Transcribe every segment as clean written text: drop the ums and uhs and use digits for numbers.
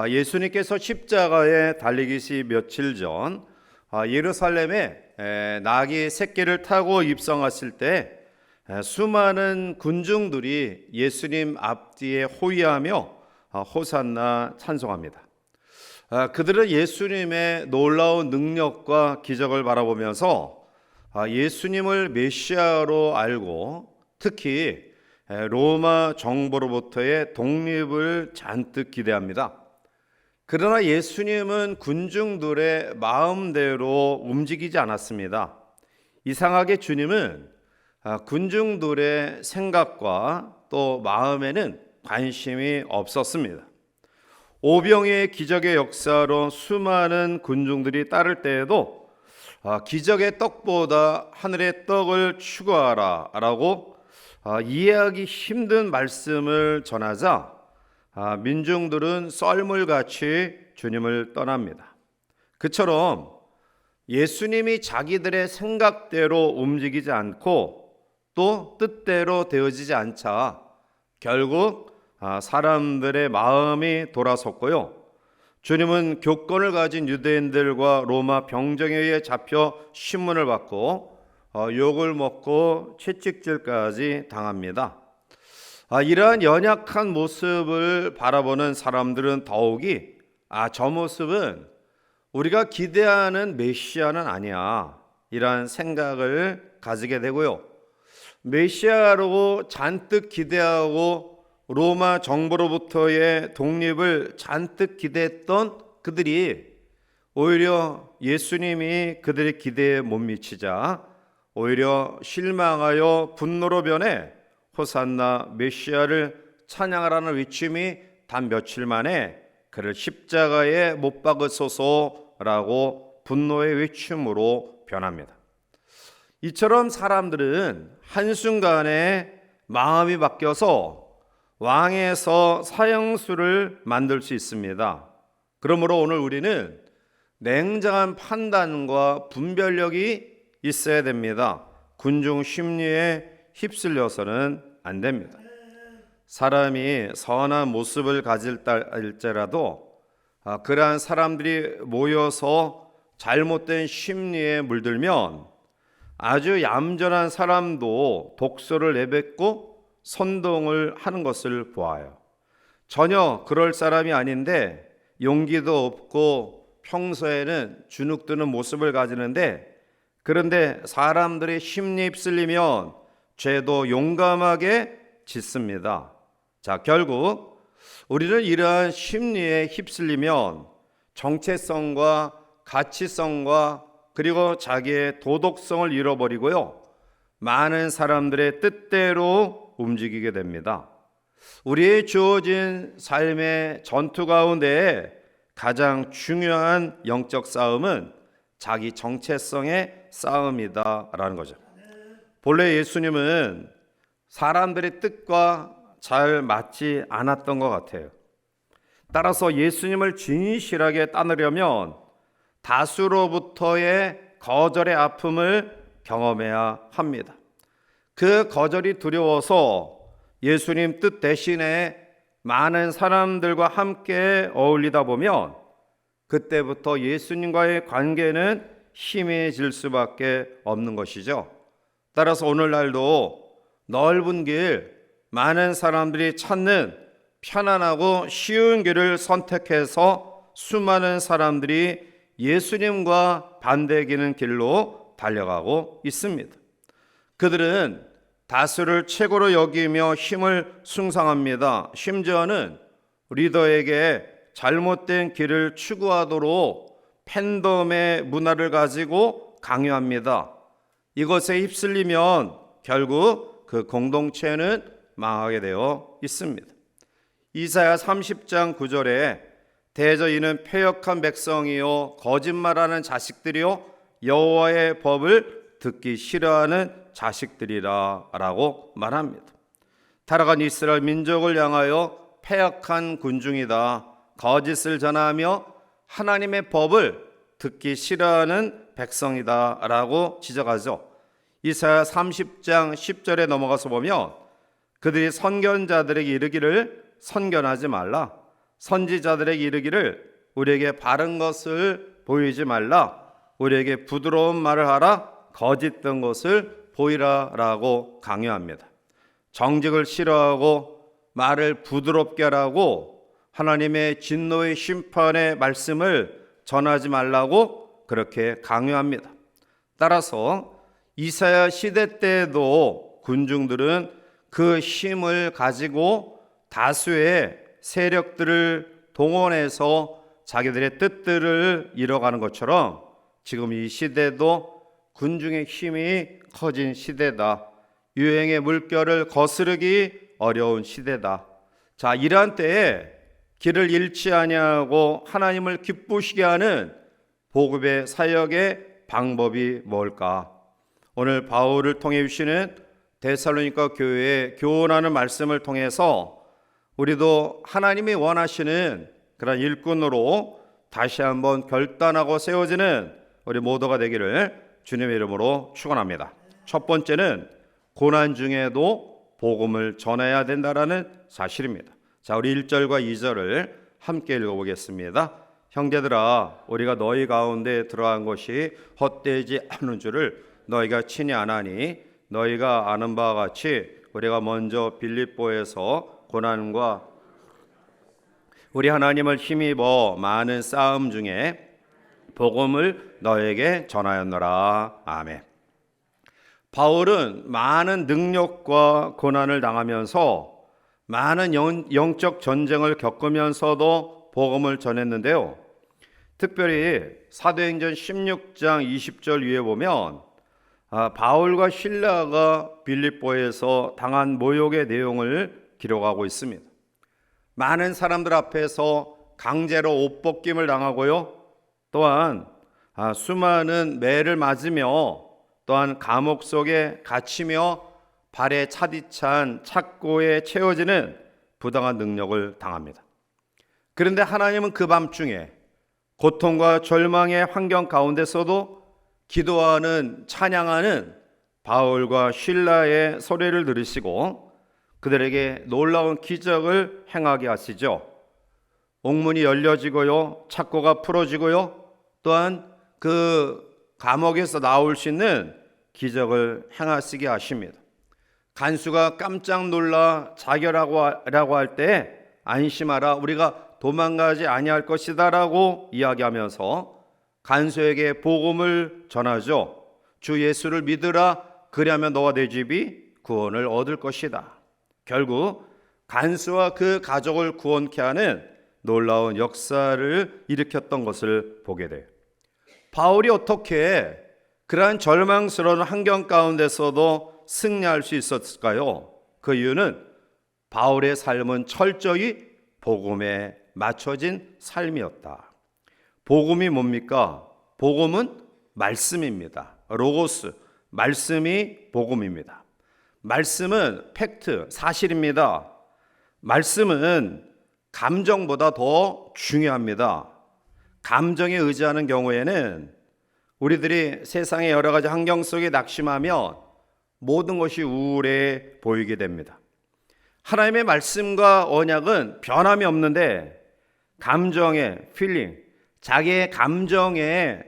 예수님께서 십자가에 달리기시 며칠 전 예루살렘에 나귀 새끼를 타고 입성하실 때 수많은 군중들이 예수님 앞뒤에 호위하며 호산나 찬송합니다. 그들은 예수님의 놀라운 능력과 기적을 바라보면서 예수님을 메시아로 알고 특히 로마 정부로부터의 독립을 잔뜩 기대합니다. 그러나 예수님은 군중들의 마음대로 움직이지 않았습니다. 이상하게 주님은 군중들의 생각과 또 마음에는 관심이 없었습니다. 오병이의 기적의 역사로 수많은 군중들이 따를 때에도 기적의 떡보다 하늘의 떡을 추구하라 라고 이해하기 힘든 말씀을 전하자 민중들은 썰물같이 주님을 떠납니다. 그처럼 예수님이 자기들의 생각대로 움직이지 않고 또 뜻대로 되어지지 않자 결국 사람들의 마음이 돌아섰고요. 주님은 교권을 가진 유대인들과 로마 병정에 의해 잡혀 신문을 받고 욕을 먹고 채찍질까지 당합니다. 이러한 연약한 모습을 바라보는 사람들은 더욱이 저 모습은 우리가 기대하는 메시아는 아니야 이러한 생각을 가지게 되고요. 메시아로 잔뜩 기대하고 로마 정부로부터의 독립을 잔뜩 기대했던 그들이 오히려 예수님이 그들의 기대에 못 미치자 오히려 실망하여 분노로 변해 호산나 메시아를 찬양하라는 외침이 단 며칠 만에 그를 십자가에 못 박으소서라고 분노의 외침으로 변합니다. 이처럼 사람들은 한순간에 마음이 바뀌어서 왕에서 사형수를 만들 수 있습니다. 그러므로 오늘 우리는 냉정한 판단과 분별력이 있어야 됩니다. 군중 심리에 휩쓸려서는 안 됩니다. 사람이 선한 모습을 가질 때라도 그러한 사람들이 모여서 잘못된 심리에 물들면 아주 얌전한 사람도 독소를 내뱉고 선동을 하는 것을 보아요. 전혀 그럴 사람이 아닌데 용기도 없고 평소에는 주눅드는 모습을 가지는데 그런데 사람들의 심리에 휩쓸리면 죄도 용감하게 짓습니다. 결국 우리는 이러한 심리에 휩쓸리면 정체성과 가치성과 그리고 자기의 도덕성을 잃어버리고요. 많은 사람들의 뜻대로 움직이게 됩니다. 우리의 주어진 삶의 전투 가운데 가장 중요한 영적 싸움은 자기 정체성의 싸움이다라는 거죠. 본래 예수님은 사람들의 뜻과 잘 맞지 않았던 것 같아요. 따라서 예수님을 진실하게 따르려면 다수로부터의 거절의 아픔을 경험해야 합니다. 그 거절이 두려워서 예수님 뜻 대신에 많은 사람들과 함께 어울리다 보면 그때부터 예수님과의 관계는 희미해질 수밖에 없는 것이죠. 따라서 오늘날도 넓은 길, 많은 사람들이 찾는 편안하고 쉬운 길을 선택해서 수많은 사람들이 예수님과 반대기는 길로 달려가고 있습니다. 그들은 다수를 최고로 여기며 힘을 숭상합니다. 심지어는 리더에게 잘못된 길을 추구하도록 팬덤의 문화를 가지고 강요합니다. 이것에 휩쓸리면 결국 그 공동체는 망하게 되어 있습니다. 이사야 30장 9절에 대저 이는 패역한 백성이요 거짓말하는 자식들이요 여호와의 법을 듣기 싫어하는 자식들이라 라고 말합니다. 타락한 이스라엘 민족을 향하여 패역한 군중이다. 거짓을 전하며 하나님의 법을 듣기 싫어하는 백성이다 라고 지적하죠. 이사야 30장 10절에 넘어가서 보면 그들이 선견자들에게 이르기를 선견하지 말라. 선지자들에게 이르기를 우리에게 바른 것을 보이지 말라, 우리에게 부드러운 말을 하라, 거짓된 것을 보이라라고 강요합니다. 정직을 싫어하고 말을 부드럽게 하라고 하나님의 진노의 심판의 말씀을 전하지 말라고 그렇게 강요합니다. 따라서 이사야 시대 때에도 군중들은 그 힘을 가지고 다수의 세력들을 동원해서 자기들의 뜻들을 이뤄가는 것처럼 지금 이 시대도 군중의 힘이 커진 시대다. 유행의 물결을 거스르기 어려운 시대다. 자, 이러한 때에 길을 잃지 아니하고 하나님을 기쁘시게 하는 복음의 사역의 방법이 뭘까? 오늘 바울을 통해 주시는 데살로니가 교회에 교훈하는 말씀을 통해서 우리도 하나님이 원하시는 그런 일꾼으로 다시 한번 결단하고 세워지는 우리 모두가 되기를 주님의 이름으로 축원합니다. 첫 번째는 고난 중에도 복음을 전해야 된다라는 사실입니다. 자, 우리 1절과 2절을 함께 읽어보겠습니다. 형제들아, 우리가 너희 가운데 들어간 것이 헛되지 않은 줄을 너희가 친히 아나니 너희가 아는 바와 같이 우리가 먼저 빌립보에서 고난과 우리 하나님을 힘입어 많은 싸움 중에 복음을 너에게 전하였노라. 아멘. 바울은 많은 능력과 고난을 당하면서 많은 영적 전쟁을 겪으면서도 복음을 전했는데요. 특별히 사도행전 16장 20절 위에 보면 바울과 실라가 빌립보에서 당한 모욕의 내용을 기록하고 있습니다. 많은 사람들 앞에서 강제로 옷 벗김을 당하고요. 또한 수많은 매를 맞으며 또한 감옥 속에 갇히며 발에 차디찬 착고에 채워지는 부당한 능력을 당합니다. 그런데 하나님은 그 밤중에 고통과 절망의 환경 가운데서도 기도하는 찬양하는 바울과 실라의 소리를 들으시고 그들에게 놀라운 기적을 행하게 하시죠. 옥문이 열려지고요, 착고가 풀어지고요, 또한 그 감옥에서 나올 수 있는 기적을 행하시게 하십니다. 간수가 깜짝 놀라 자결하고 할 때 안심하라, 우리가 도망가지 아니할 것이다 라고 이야기하면서 간수에게 복음을 전하죠. 주 예수를 믿으라, 그리하면 너와 내 집이 구원을 얻을 것이다. 결국 간수와 그 가족을 구원케 하는 놀라운 역사를 일으켰던 것을 보게 돼요. 바울이 어떻게 그러한 절망스러운 환경 가운데서도 승리할 수 있었을까요? 그 이유는 바울의 삶은 철저히 복음에 맞춰진 삶이었다. 복음이 뭡니까? 복음은 말씀입니다. 로고스, 말씀이 복음입니다. 말씀은 팩트, 사실입니다. 말씀은 감정보다 더 중요합니다. 감정에 의지하는 경우에는 우리들이 세상의 여러 가지 환경 속에 낙심하면 모든 것이 우울해 보이게 됩니다. 하나님의 말씀과 언약은 변함이 없는데 감정의 필링, 자기의 감정에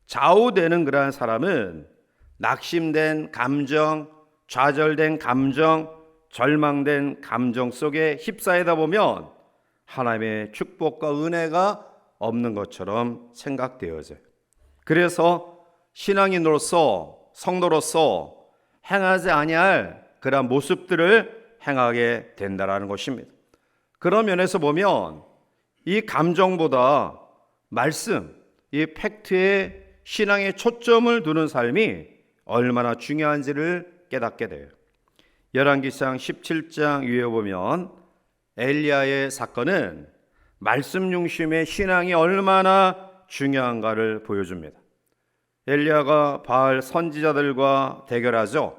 좌우되는 그러한 사람은 낙심된 감정, 좌절된 감정, 절망된 감정 속에 휩싸이다 보면 하나님의 축복과 은혜가 없는 것처럼 생각되어져요. 그래서 신앙인으로서, 성도로서 행하지 아니할 그러한 모습들을 행하게 된다는 것입니다. 그런 면에서 보면 이 감정보다 말씀, 이 팩트에 신앙의 초점을 두는 삶이 얼마나 중요한지를 깨닫게 돼요. 열왕기상 17장 위에 보면 엘리야의 사건은 말씀 중심의 신앙이 얼마나 중요한가를 보여줍니다. 엘리야가 바알 선지자들과 대결하죠.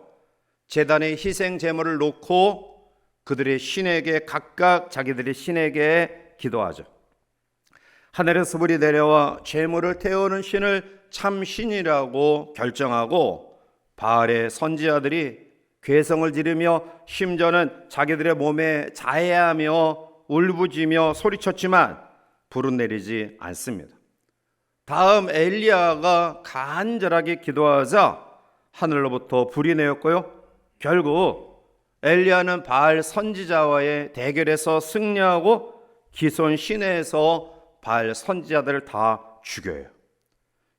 제단의 희생 제물을 놓고 그들의 신에게 각각 자기들의 신에게 기도하죠. 하늘에서 불이 내려와 제물을 태우는 신을 참 신이라고 결정하고 바알의 선지자들이 괴성을 지르며 심지어는 자기들의 몸에 자해하며 울부짖으며 소리쳤지만 불은 내리지 않습니다. 다음 엘리야가 간절하게 기도하자 하늘로부터 불이 내렸고요. 결국 엘리야는 바알 선지자와의 대결에서 승리하고 기손 시내에서 바알 선지자들을 다 죽여요.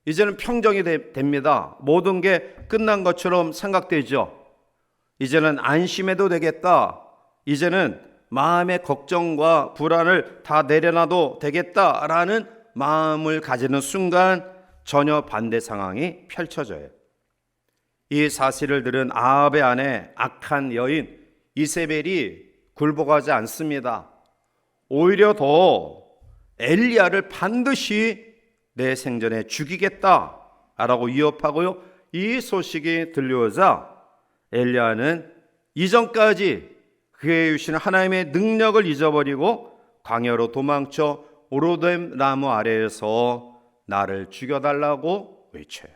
이제는 평정이 됩니다. 모든 게 끝난 것처럼 생각되죠. 이제는 안심해도 되겠다. 이제는 마음의 걱정과 불안을 다 내려놔도 되겠다라는 마음을 가지는 순간 전혀 반대 상황이 펼쳐져요. 이 사실을 들은 아합의 아내 악한 여인 이세벨이 굴복하지 않습니다. 오히려 더 엘리야를 반드시 내 생전에 죽이겠다라고 위협하고요. 이 소식이 들려오자 엘리야는 이전까지 그에게 주신 하나님의 능력을 잊어버리고 광야로 도망쳐 오로뎀 나무 아래에서 나를 죽여달라고 외쳐요.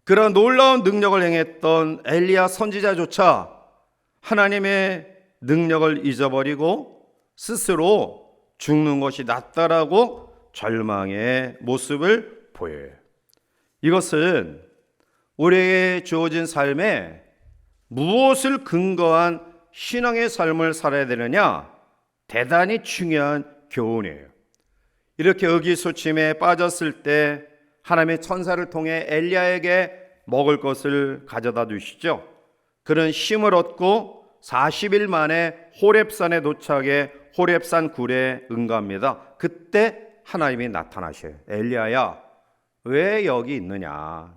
그런 놀라운 능력을 행했던 엘리야 선지자조차 하나님의 능력을 잊어버리고 스스로 죽는 것이 낫다라고 절망의 모습을 보여요. 이것은 우리에게 주어진 삶에 무엇을 근거한 신앙의 삶을 살아야 되느냐, 대단히 중요한 교훈이에요. 이렇게 의기소침에 빠졌을 때 하나님의 천사를 통해 엘리야에게 먹을 것을 가져다 주시죠. 그는 힘을 얻고 40일 만에 호렙산에 도착해 호렙산 굴에 응가합니다. 그때 하나님이 나타나셔요. 엘리야야, 왜 여기 있느냐?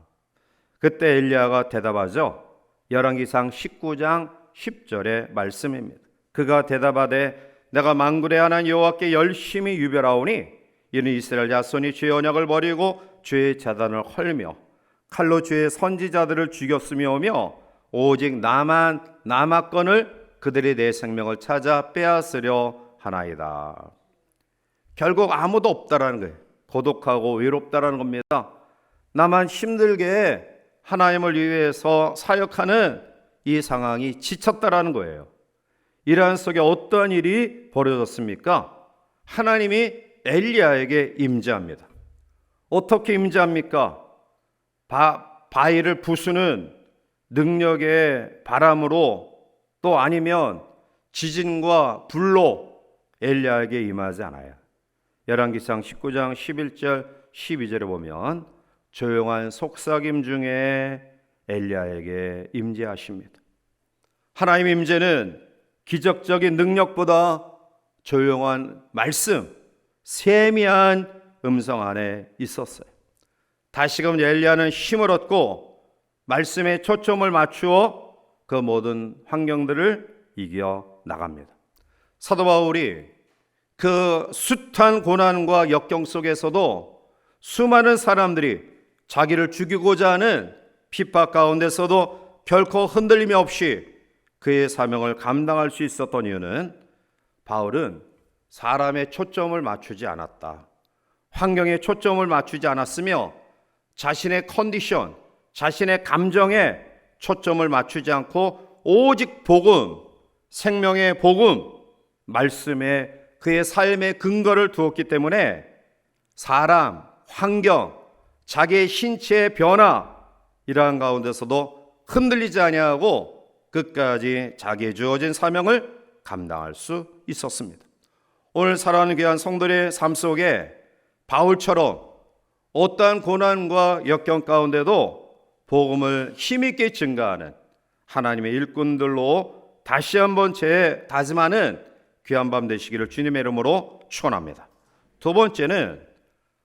그때 엘리야가 대답하죠. 열왕기상 19장 10절의 말씀입니다. 그가 대답하되 내가 만군의 하나님 여호와께 열심히 유별하오니 이는 이스라엘 자손이 주의 언약을 버리고 주의 제단을 헐며 칼로 주의 선지자들을 죽였으며오며 오직 나만 남았건을 그들이 내 생명을 찾아 빼앗으려 하나이다. 결국 아무도 없다라는 거예요. 고독하고 외롭다라는 겁니다. 나만 힘들게 하나님을 위해서 사역하는 이 상황이 지쳤다라는 거예요. 이러한 속에 어떠한 일이 벌어졌습니까? 하나님이 엘리야에게 임재합니다. 어떻게 임재합니까? 바위를 부수는 능력의 바람으로, 또 아니면 지진과 불로 엘리야에게 임하지 않아요. 열왕기상 19장 11절 12절에 보면 조용한 속삭임 중에 엘리야에게 임재하십니다. 하나님 임재는 기적적인 능력보다 조용한 말씀, 세미한 음성 안에 있었어요. 다시금 엘리야는 힘을 얻고 말씀에 초점을 맞추어 그 모든 환경들을 이겨 나갑니다. 사도 바울이 그 숱한 고난과 역경 속에서도 수많은 사람들이 자기를 죽이고자 하는 핍박 가운데서도 결코 흔들림이 없이 그의 사명을 감당할 수 있었던 이유는 바울은 사람의 초점을 맞추지 않았다. 환경에 초점을 맞추지 않았으며 자신의 컨디션, 자신의 감정에 초점을 맞추지 않고 오직 복음, 생명의 복음, 말씀에 그의 삶의 근거를 두었기 때문에 사람, 환경, 자기의 신체의 변화 이러한 가운데서도 흔들리지 아니하고 끝까지 자기의 주어진 사명을 감당할 수 있었습니다. 오늘 사랑하는 귀한 성도들의 삶 속에 바울처럼 어떠한 고난과 역경 가운데도 복음을 힘있게 증가하는 하나님의 일꾼들로 다시 한번 재다짐하는 귀한 밤 되시기를 주님의 이름으로 축원합니다. 두 번째는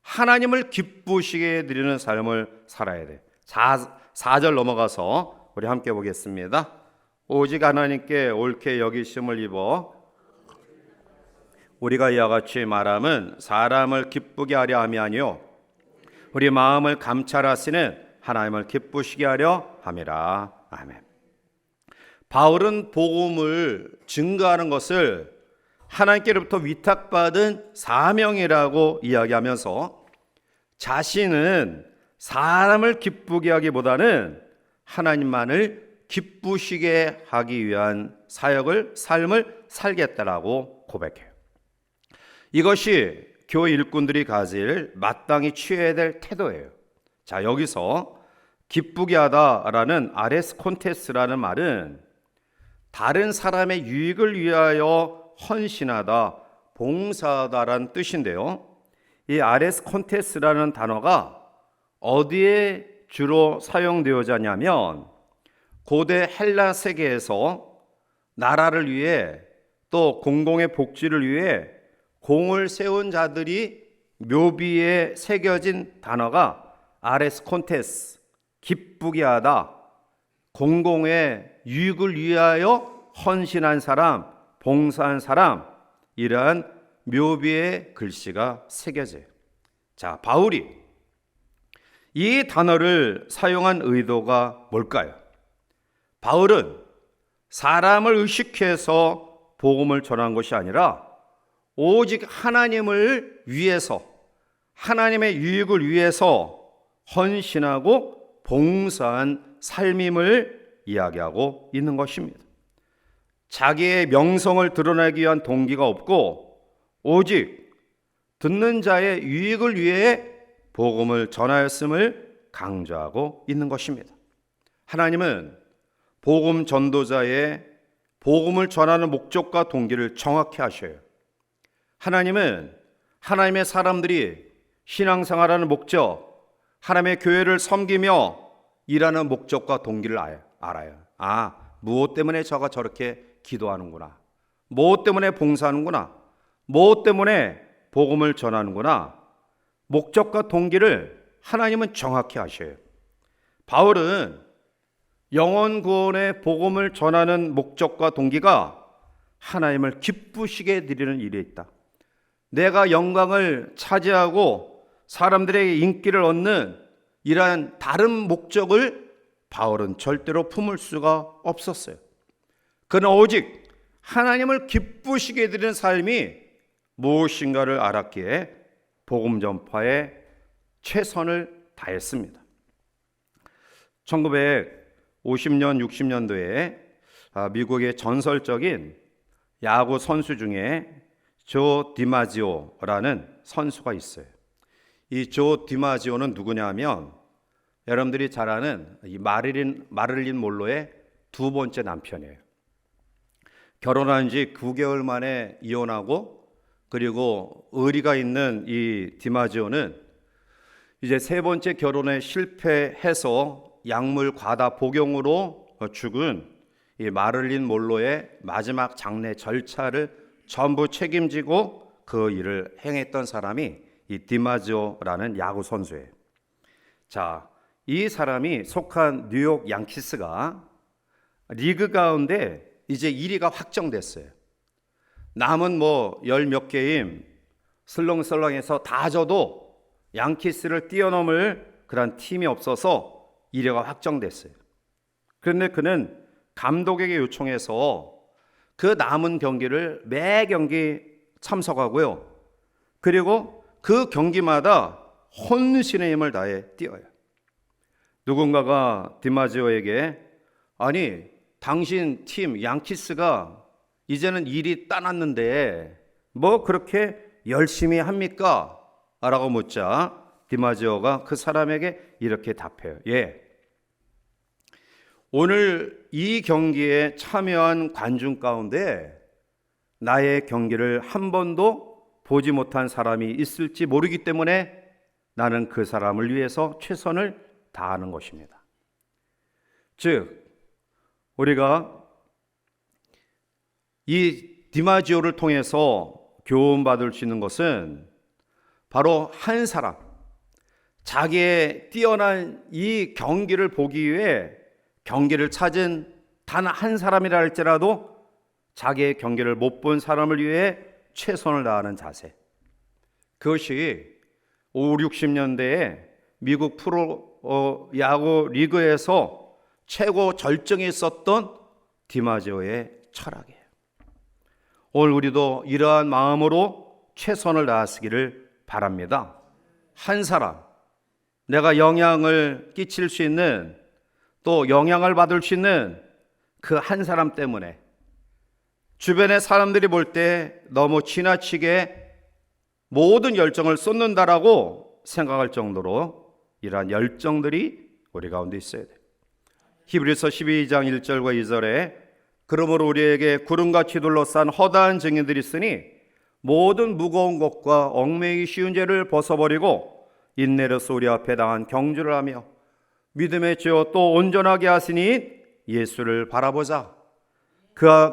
하나님을 기쁘시게 드리는 삶을 살아야 돼. 4절 넘어가서 우리 함께 보겠습니다. 오직 하나님께 옳게 여기심을 입어 우리가 이와 같이 말함은 사람을 기쁘게 하려 함이 아니요 우리 마음을 감찰하시는 하나님을 기쁘시게 하려 함이라. 아멘. 바울은 복음을 증거하는 것을 하나님께로부터 위탁받은 사명이라고 이야기하면서 자신은 사람을 기쁘게 하기보다는 하나님만을 기쁘시게 하기 위한 삶을 살겠다라고 고백해요. 이것이 교회 일꾼들이 가질 마땅히 취해야 될 태도예요. 자, 여기서 기쁘게 하다라는 아레스 콘테스라는 말은 다른 사람의 유익을 위하여 헌신하다, 봉사하다라는 뜻인데요. 이 아레스 콘테스라는 단어가 어디에 주로 사용되어자냐면 고대 헬라 세계에서 나라를 위해 또 공공의 복지를 위해 공을 세운 자들이 묘비에 새겨진 단어가 아레스 콘테스, 기쁘게 하다, 공공의 유익을 위하여 헌신한 사람, 봉사한 사람, 이러한 묘비의 글씨가 새겨져요. 자, 바울이 이 단어를 사용한 의도가 뭘까요? 바울은 사람을 의식해서 복음을 전한 것이 아니라 오직 하나님을 위해서, 하나님의 유익을 위해서 헌신하고 봉사한 삶임을 이야기하고 있는 것입니다. 자기의 명성을 드러내기 위한 동기가 없고 오직 듣는 자의 유익을 위해 복음을 전하였음을 강조하고 있는 것입니다. 하나님은 복음 전도자의 복음을 전하는 목적과 동기를 정확히 하셔요. 하나님은 하나님의 사람들이 신앙생활하는 목적, 하나님의 교회를 섬기며 일하는 목적과 동기를 알아요. 아, 무엇 때문에 저가 저렇게 기도하는구나, 무엇 때문에 봉사하는구나, 무엇 때문에 복음을 전하는구나, 목적과 동기를 하나님은 정확히 아셔요. 바울은 영혼 구원의 복음을 전하는 목적과 동기가 하나님을 기쁘시게 드리는 일에 있다. 내가 영광을 차지하고 사람들에게 인기를 얻는 이러한 다른 목적을 바울은 절대로 품을 수가 없었어요. 그는 오직 하나님을 기쁘시게 드리는 삶이 무엇인가를 알았기에 복음 전파에 최선을 다했습니다. 1950년, 60년도에 미국의 전설적인 야구 선수 중에 조 디마지오라는 선수가 있어요. 이 조 디마지오는 누구냐면 여러분들이 잘 아는 이 마릴린 몰로의 두 번째 남편이에요. 결혼한 지 9개월 만에 이혼하고, 그리고 의리가 있는 이 디마지오는 이제 세 번째 결혼에 실패해서 약물 과다 복용으로 죽은 이 마릴린 몰로의 마지막 장례 절차를 전부 책임지고 그 일을 행했던 사람이 이 디마지오라는 야구 선수예요. 자, 이 사람이 속한 뉴욕 양키스가 리그 가운데 이제 1위가 확정됐어요. 남은 열 몇 게임 슬렁슬렁해서 다 져도 양키스를 뛰어넘을 그런 팀이 없어서 1위가 확정됐어요. 그런데 그는 감독에게 요청해서 그 남은 경기를 매 경기 참석하고요. 그리고 그 경기마다 혼신의 힘을 다해 뛰어요. 누군가가 디마지오에게 아니, 당신 팀 양키스가 이제는 일이 따놨는데 뭐 그렇게 열심히 합니까? 라고 묻자 디마지오가 그 사람에게 이렇게 답해요. 예, 오늘 이 경기에 참여한 관중 가운데 나의 경기를 한 번도 보지 못한 사람이 있을지 모르기 때문에 나는 그 사람을 위해서 최선을 다하는 것입니다. 즉, 우리가 이 디마지오를 통해서 교훈받을 수 있는 것은 바로 한 사람, 자기의 뛰어난 이 경기를 보기 위해 경기를 찾은 단 한 사람이라 할지라도 자기의 경기를 못 본 사람을 위해 최선을 다하는 자세, 그것이 5, 60년대에 미국 프로 야구 리그에서 최고 절정에 있었던 디마지오의 철학이에요. 오늘 우리도 이러한 마음으로 최선을 다하시기를 바랍니다. 한 사람, 내가 영향을 끼칠 수 있는, 또 영향을 받을 수 있는 그 한 사람 때문에 주변의 사람들이 볼 때 너무 지나치게 모든 열정을 쏟는다라고 생각할 정도로 이러한 열정들이 우리 가운데 있어야 돼요. 히브리서 12장 1절과 2절에 그러므로 우리에게 구름같이 둘러싼 허다한 증인들이 있으니 모든 무거운 것과 얽매이기 쉬운 죄를 벗어버리고 인내로서 우리 앞에 당한 경주를 하며 믿음의 죄와 또 온전하게 하시니 예수를 바라보자.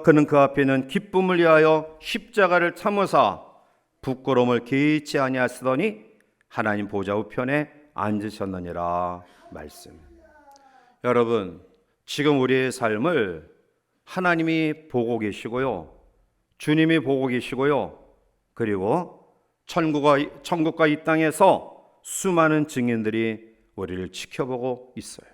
그는 그 앞에 있는 기쁨을 위하여 십자가를 참으사 부끄러움을 개의치 아니하시더니 하나님 보좌 우편에 앉으셨느니라 말씀. 여러분, 지금 우리의 삶을 하나님이 보고 계시고요, 주님이 보고 계시고요, 그리고 천국과 이 땅에서 수많은 증인들이 우리를 지켜보고 있어요.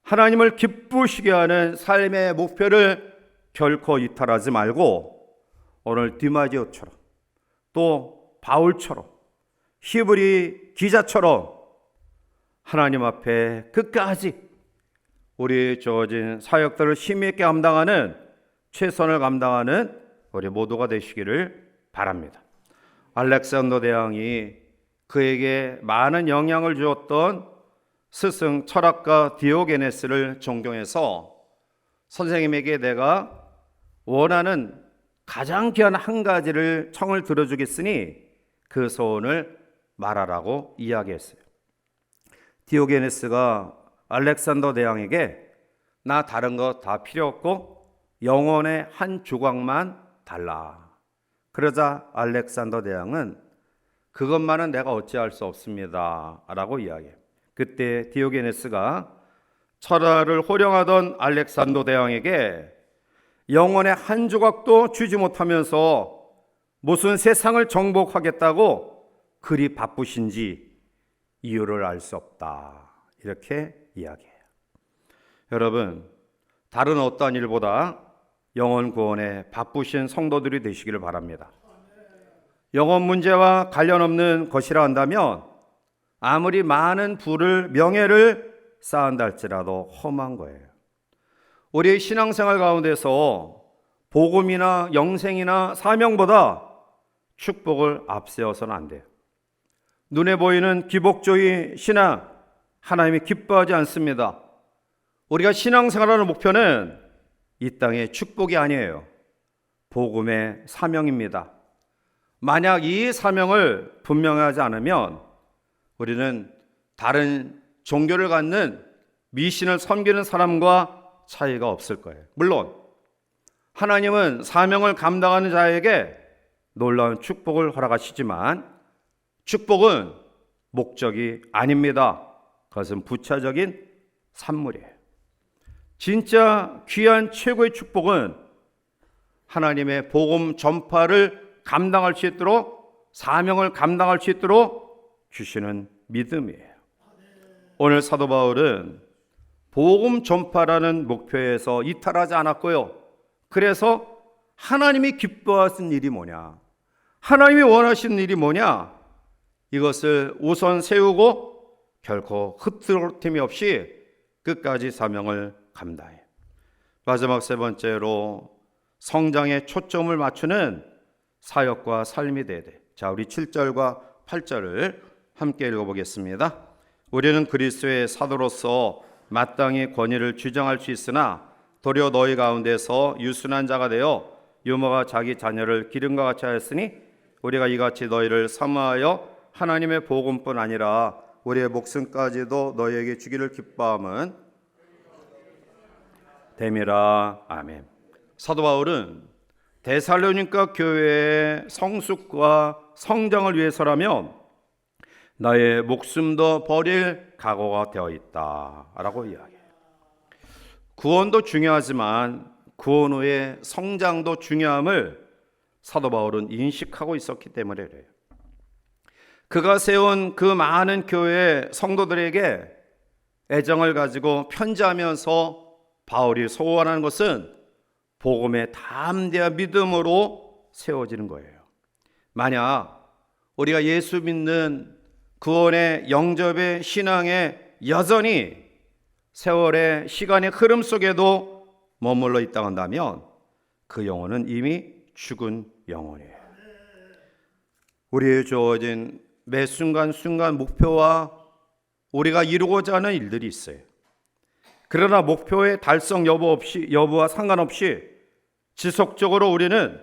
하나님을 기쁘시게 하는 삶의 목표를 결코 이탈하지 말고 오늘 디마지오처럼 또 바울처럼 히브리 기자처럼 하나님 앞에 끝까지 우리 주어진 사역들을 힘있게 감당하는, 최선을 감당하는 우리 모두가 되시기를 바랍니다. 알렉산더 대왕이 그에게 많은 영향을 주었던 스승 철학가 디오게네스를 존경해서 선생님에게 내가 원하는 가장 귀한 한 가지를 청을 들어주겠으니 그 소원을 말하라고 이야기했어요. 디오게네스가 알렉산더 대왕에게 나 다른 거 다 필요 없고 영혼의 한 조각만 달라. 그러자 알렉산더 대왕은 그것만은 내가 어찌할 수 없습니다 라고 이야기해요. 그때 디오게네스가 철화를 호령하던 알렉산더 대왕에게 영혼의 한 조각도 주지 못하면서 무슨 세상을 정복하겠다고 그리 바쁘신지 이유를 알 수 없다, 이렇게 이야기해요. 여러분, 다른 어떠한 일보다 영혼 구원에 바쁘신 성도들이 되시기를 바랍니다. 영혼 문제와 관련 없는 것이라 한다면 아무리 많은 부를, 명예를 쌓은다 할지라도 험한 거예요. 우리의 신앙생활 가운데서 복음이나 영생이나 사명보다 축복을 앞세워서는 안 돼요. 눈에 보이는 기복주의 신앙, 하나님이 기뻐하지 않습니다. 우리가 신앙생활하는 목표는 이 땅의 축복이 아니에요. 복음의 사명입니다. 만약 이 사명을 분명하지 않으면 우리는 다른 종교를 갖는 미신을 섬기는 사람과 차이가 없을 거예요. 물론 하나님은 사명을 감당하는 자에게 놀라운 축복을 허락하시지만 축복은 목적이 아닙니다. 그것은 부차적인 산물이에요. 진짜 귀한 최고의 축복은 하나님의 복음 전파를 감당할 수 있도록, 사명을 감당할 수 있도록 주시는 믿음이에요. 오늘 사도 바울은 복음 전파라는 목표에서 이탈하지 않았고요. 그래서 하나님이 기뻐하신 일이 뭐냐, 하나님이 원하시는 일이 뭐냐, 이것을 우선 세우고 결코 흐트러짐이 없이 끝까지 사명을 감당해요. 마지막 세 번째로 성장에 초점을 맞추는 사역과 삶이 돼야 돼. 자, 우리 7절과 8절을 함께 읽어보겠습니다. 우리는 그리스도의 사도로서 마땅히 권위를 주장할 수 있으나 도리어 너희 가운데서 유순한 자가 되어 유모가 자기 자녀를 기름과 같이 하였으니 우리가 이같이 너희를 사모하여 하나님의 복음뿐 아니라 우리의 목숨까지도 너희에게 주기를 기뻐함은 됨이라. 아멘. 사도 바울은 데살로니가 교회의 성숙과 성장을 위해서라면 나의 목숨도 버릴 각오가 되어 있다라고 이야기해요. 구원도 중요하지만 구원 후의 성장도 중요함을 사도 바울은 인식하고 있었기 때문에 그래요. 그가 세운 그 많은 교회 성도들에게 애정을 가지고 편지하면서 바울이 소원하는 것은 복음의 담대한 믿음으로 세워지는 거예요. 만약 우리가 예수 믿는 구원의 영접의 신앙에 여전히 세월의 시간의 흐름 속에도 머물러 있다 한다면 그 영혼은 이미 죽은 영혼이에요. 우리의 주어진 매 순간순간 목표와 우리가 이루고자 하는 일들이 있어요. 그러나 목표의 달성 여부와 상관없이 지속적으로 우리는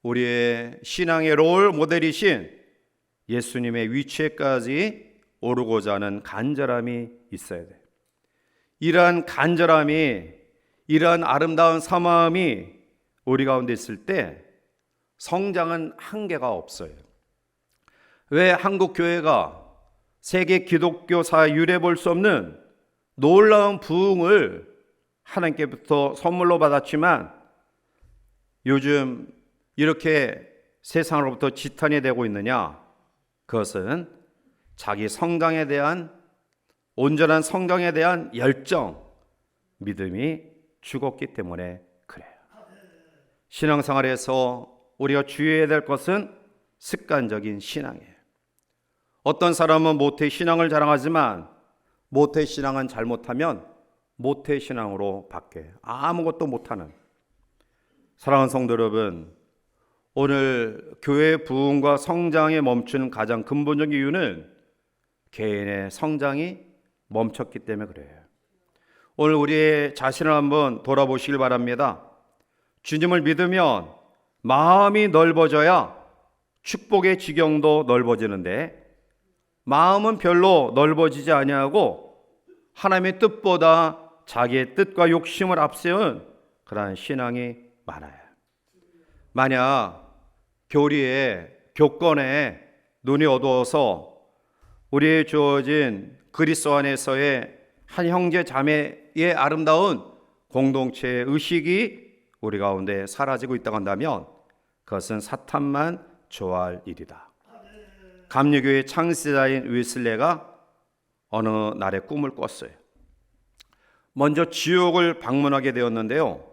우리의 신앙의 롤 모델이신 예수님의 위치에까지 오르고자 하는 간절함이 있어야 돼요. 이러한 간절함이, 이러한 아름다운 사마음이 우리 가운데 있을 때 성장은 한계가 없어요. 왜 한국 교회가 세계 기독교사에 유례 볼 수 없는 놀라운 부흥을 하나님께부터 선물로 받았지만 요즘 이렇게 세상으로부터 지탄이 되고 있느냐? 그것은 자기 성장에 대한, 온전한 성장에 대한 열정, 믿음이 죽었기 때문에 그래요. 신앙생활에서 우리가 주의해야 될 것은 습관적인 신앙이에요. 어떤 사람은 모태신앙을 자랑하지만 모태신앙은 잘못하면 모태신앙으로 바뀌어요. 아무것도 못하는. 사랑하는 성도 여러분, 오늘 교회 부흥과 성장에 멈추는 가장 근본적인 이유는 개인의 성장이 멈췄기 때문에 그래요. 오늘 우리의 자신을 한번 돌아보시길 바랍니다. 주님을 믿으면 마음이 넓어져야 축복의 지경도 넓어지는데 마음은 별로 넓어지지 아니하고 하나님의 뜻보다 자기의 뜻과 욕심을 앞세운 그러한 신앙이 많아요. 만약 교리에, 교권에 눈이 어두워서 우리의 주어진 그리스도 안에서의 한 형제 자매의 아름다운 공동체의 의식이 우리 가운데 사라지고 있다고 한다면 그것은 사탄만 좋아할 일이다. 감리교의 창시자인 웨슬레가 어느 날의 꿈을 꿨어요. 먼저 지옥을 방문하게 되었는데요.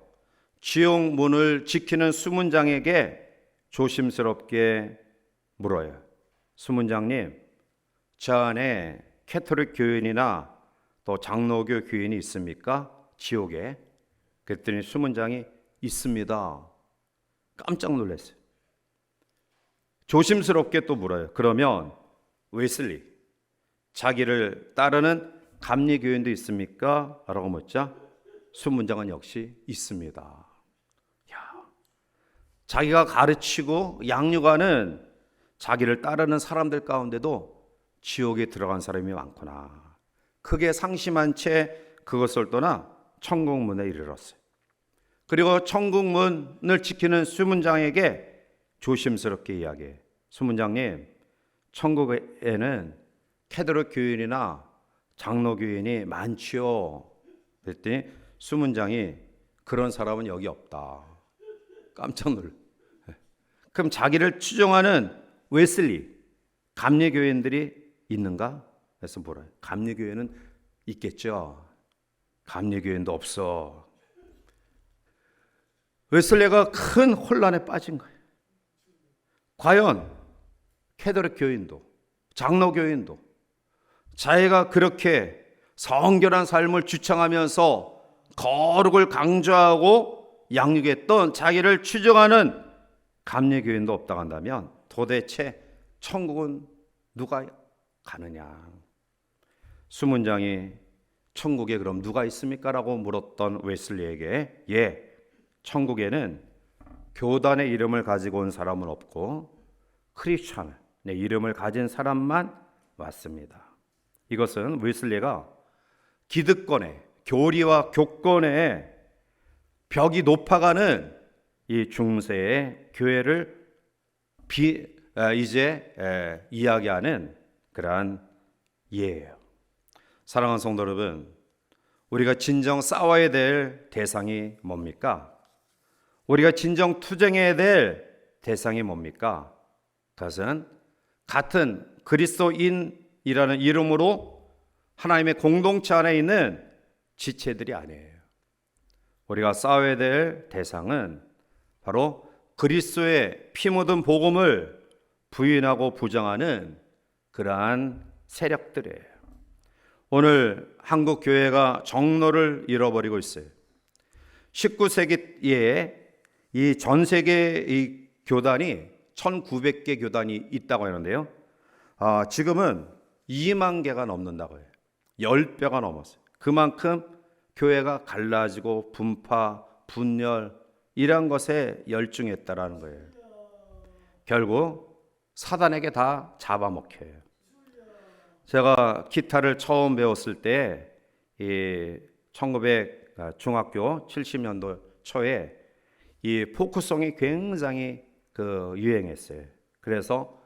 지옥 문을 지키는 수문장에게 조심스럽게 물어요. 수문장님, 저 안에 캐톨릭 교인이나 또 장로교 교인이 있습니까? 지옥에. 그랬더니 수문장이 있습니다. 깜짝 놀랐어요. 조심스럽게 또 물어요. 그러면 웨슬리, 자기를 따르는 감리 교인도 있습니까? 라고 묻자 수문장은 역시 있습니다. 자기가 가르치고 양육하는 자기를 따르는 사람들 가운데도 지옥에 들어간 사람이 많구나. 크게 상심한 채 그것을 떠나 천국문에 이르렀어요. 그리고 천국문을 지키는 수문장에게 조심스럽게 이야기해. 수문장님, 천국에는 캐톨릭 교인이나 장로 교인이 많지요. 그랬더니 수문장이 그런 사람은 여기 없다. 깜짝 놀라. 그럼 자기를 추종하는 웨슬리, 감리 교인들이 있는가? 그래서 뭐라? 감리 교인은 있겠죠. 감리 교인도 없어. 웨슬리가 큰 혼란에 빠진 거예요. 과연 캐톨릭 교인도 장로 교인도 자기가 그렇게 성결한 삶을 주창하면서 거룩을 강조하고 양육했던 자기를 추종하는 감리 교인도 없다고 한다면 도대체 천국은 누가 가느냐? 수문장이 천국에 그럼 누가 있습니까? 라고 물었던 웨슬리에게 천국에는 교단의 이름을 가지고 온 사람은 없고 크리스찬의 이름을 가진 사람만 왔습니다. 이것은 웨슬리가 기득권의, 교리와 교권의 벽이 높아가는 이 중세의 교회를 이제 이야기하는 그러한 예예요. 사랑하는 성도 여러분, 우리가 진정 싸워야 될 대상이 뭡니까? 우리가 진정 투쟁해야 될 대상이 뭡니까? 그것은 같은 그리스도인이라는 이름으로 하나님의 공동체 안에 있는 지체들이 아니에요. 우리가 싸워야 될 대상은 바로 그리스도의 피 묻은 복음을 부인하고 부정하는 그러한 세력들이에요. 오늘 한국 교회가 정로를 잃어버리고 있어요. 19세기에 이 전 세계 이 교단이 1900개 교단이 있다고 하는데요. 지금은 2만 개가 넘는다고 해요. 10배가 넘었어요. 그만큼 교회가 갈라지고 분파, 분열 이런 것에 열중했다라는 거예요. 결국 사단에게 다 잡아먹혀요. 제가 기타를 처음 배웠을 때 1900 중학교 70년도 초에 이 포크송이 굉장히 유행했어요. 그래서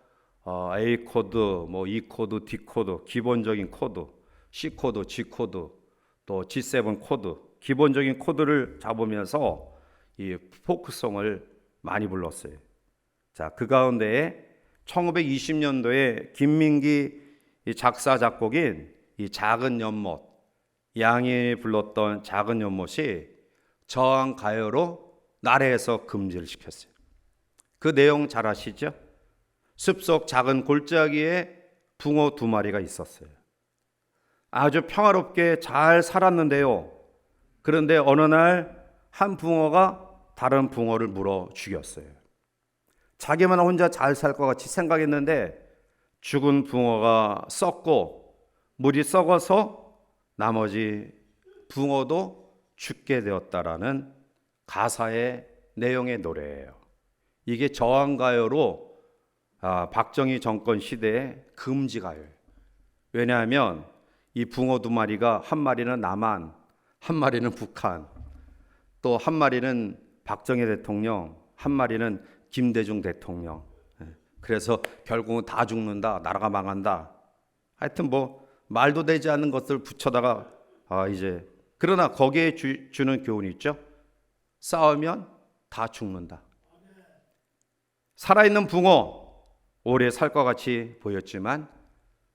A 코드, 뭐 E 코드, D 코드, 기본적인 코드, C 코드, G 코드, 또 G7 코드, 기본적인 코드를 잡으면서 이 포크송을 많이 불렀어요. 자, 그 가운데에 1920년도에 김민기 작사 작곡인 이 작은 연못, 양이 불렀던 작은 연못이 저항 가요로 나라에서 금지를 시켰어요. 그 내용 잘 아시죠? 숲속 작은 골짜기에 붕어 2마리가 있었어요. 아주 평화롭게 잘 살았는데요. 그런데 어느 날 한 붕어가 다른 붕어를 물어 죽였어요. 자기만 혼자 잘 살 것 같이 생각했는데 죽은 붕어가 썩고 물이 썩어서 나머지 붕어도 죽게 되었다라는 가사의 내용의 노래예요. 이게 저항가요로 박정희 정권 시대의 금지가요예요. 왜냐하면 이 붕어 2마리가 한 마리는 남한, 한 마리는 북한, 또 한 마리는 박정희 대통령, 한 마리는 김대중 대통령. 그래서 결국은 다 죽는다, 나라가 망한다. 하여튼 뭐 말도 되지 않는 것들 붙여다가 이제 그러나 거기에 주는 교훈이 있죠. 싸우면 다 죽는다. 살아있는 붕어 오래 살 것 같이 보였지만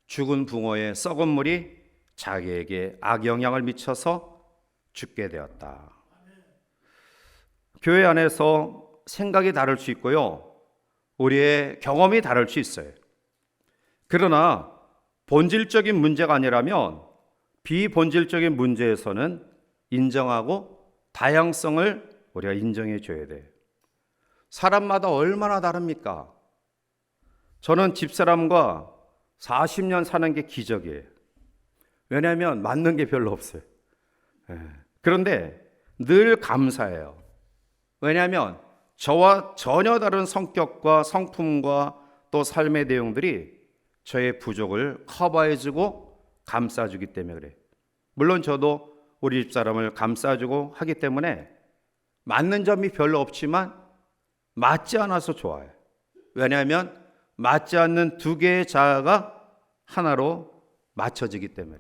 죽은 붕어의 썩은 물이 자기에게 악영향을 미쳐서 죽게 되었다. 교회 안에서 생각이 다를 수 있고요. 우리의 경험이 다를 수 있어요. 그러나 본질적인 문제가 아니라면 비본질적인 문제에서는 인정하고 다양성을 우리가 인정해 줘야 돼요. 사람마다 얼마나 다릅니까? 저는 집사람과 40년 사는 게 기적이에요. 왜냐하면 맞는 게 별로 없어요. 그런데 늘 감사해요. 왜냐하면 저와 전혀 다른 성격과 성품과 또 삶의 내용들이 저의 부족을 커버해주고 감싸주기 때문에 그래요. 물론 저도 우리 집사람을 감싸주고 하기 때문에 맞는 점이 별로 없지만 맞지 않아서 좋아요. 왜냐하면 맞지 않는 2개의 자아가 하나로 맞춰지기 때문에.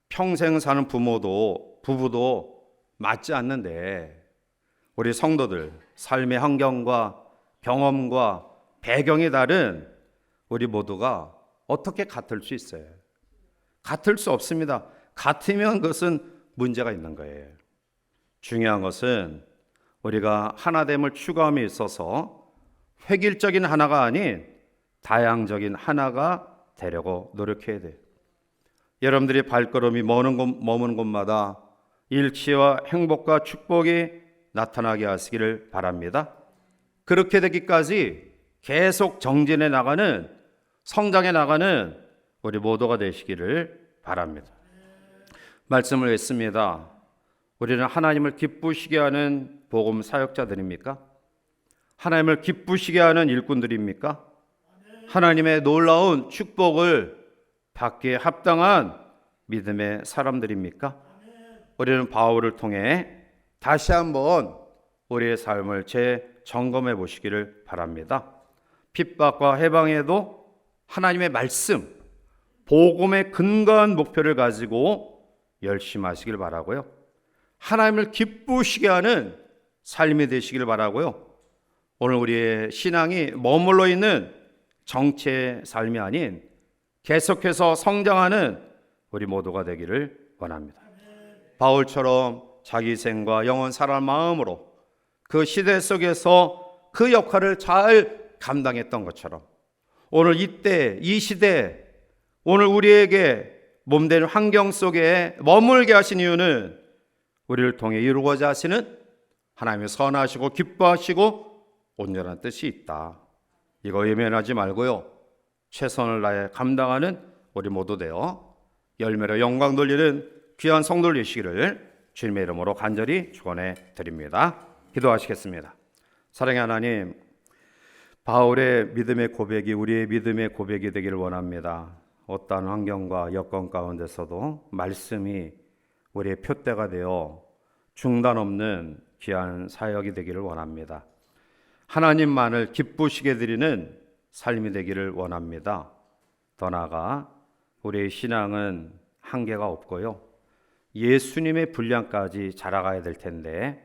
평생 사는 부부도 맞지 않는데 우리 성도들 삶의 환경과 경험과 배경이 다른 우리 모두가 어떻게 같을 수 있어요? 같을 수 없습니다. 같으면 그것은 문제가 있는 거예요. 중요한 것은 우리가 하나됨을 추구함에 있어서 획일적인 하나가 아닌 다양적인 하나가 되려고 노력해야 돼요. 여러분들이 발걸음이 머무는 곳마다 일치와 행복과 축복이 나타나게 하시기를 바랍니다. 그렇게 되기까지 계속 정진해 나가는, 성장해 나가는 우리 모두가 되시기를 바랍니다. 말씀을 했습니다. 우리는 하나님을 기쁘시게 하는 복음 사역자들입니까? 하나님을 기쁘시게 하는 일꾼들입니까? 하나님의 놀라운 축복을 받기에 합당한 믿음의 사람들입니까? 우리는 바울을 통해 다시 한번 우리의 삶을 재점검해 보시기를 바랍니다. 핍박과 해방에도 하나님의 말씀, 복음의 근거한 목표를 가지고 열심히 하시길 바라고요. 하나님을 기쁘시게 하는 삶이 되시길 바라고요. 오늘 우리의 신앙이 머물러 있는 정체의 삶이 아닌 계속해서 성장하는 우리 모두가 되기를 원합니다. 바울처럼 자기 희생과 영원 살아날 마음으로 그 시대 속에서 그 역할을 잘 감당했던 것처럼 오늘 이때 이 시대 오늘 우리에게 몸된 환경 속에 머물게 하신 이유는 우리를 통해 이루고자 하시는 하나님의 선하시고 기뻐하시고 온전한 뜻이 있다. 이거 외면하지 말고요. 최선을 다해 감당하는 우리 모두 되어 열매로 영광 돌리는 귀한 성도들 되시기를 주님의 이름으로 간절히 축원해 드립니다. 기도하시겠습니다. 사랑의 하나님, 바울의 믿음의 고백이 우리의 믿음의 고백이 되기를 원합니다. 어떠한 환경과 여건 가운데서도 말씀이 우리의 표대가 되어 중단 없는 귀한 사역이 되기를 원합니다. 하나님만을 기쁘시게 드리는 삶이 되기를 원합니다. 더 나아가 우리의 신앙은 한계가 없고요. 예수님의 분량까지 자라가야 될 텐데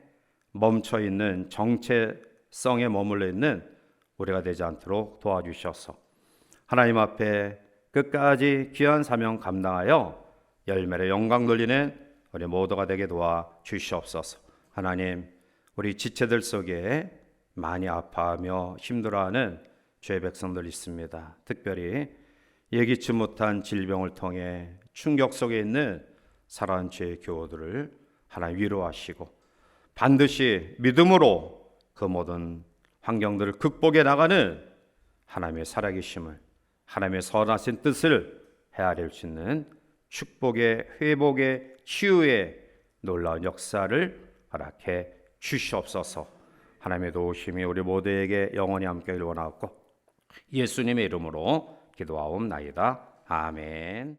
멈춰있는 정체성에 머물러 있는 우리가 되지 않도록 도와주셔서 하나님 앞에 끝까지 귀한 사명 감당하여 열매로 영광 돌리는 우리 모두가 되게 도와주시옵소서. 하나님, 우리 지체들 속에 많이 아파하며 힘들어하는 죄의 백성들 있습니다. 특별히 예기치 못한 질병을 통해 충격 속에 있는 살아난 죄의 교우들을 하나님 위로하시고 반드시 믿음으로 그 모든 환경들을 극복해 나가는 하나님의 살아계심을, 하나님의 선하신 뜻을 헤아릴 수 있는 축복의, 회복의, 치유의 놀라운 역사를 허락해 주시옵소서. 하나님의 도우심이 우리 모두에게 영원히 함께하길 원하고 예수님의 이름으로 기도하옵나이다. 아멘.